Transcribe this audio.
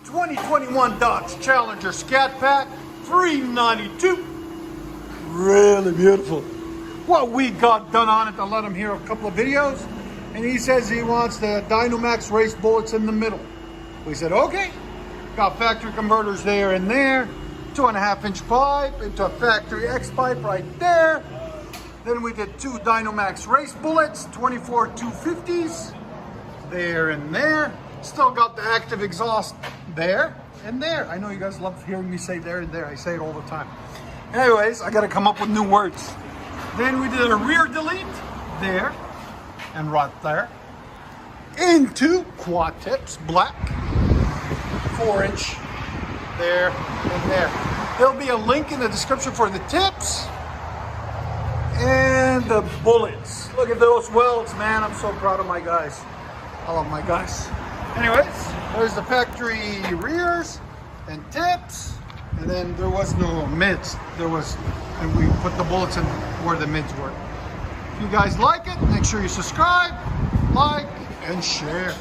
2021 Dodge Challenger Scat Pack, $392. Really beautiful. What we got done on it, I let him hear a couple of videos, and he says he wants the DYNOMAX race bullets in the middle. We said, okay. Got factory converters there and there, 2.5-inch pipe into a factory X pipe right there. Then we did 2 DYNOMAX race bullets, 24 250s, there and there. Still got the active exhaust there and there. I know you guys love hearing me say there and there. I say it all the time. Anyways, I got to come up with new words. Then we did a rear delete there and right there into quad tips, black, 4-inch there and there. There'll be a link in the description for the tips and the bullets. Look at those welds, man. I'm so proud of my guys. I love my guys. Anyways, there's the factory rears and tips, and then there was no mids. And we put the bullets in where the mids were. If you guys like it, make sure you subscribe, like, and share.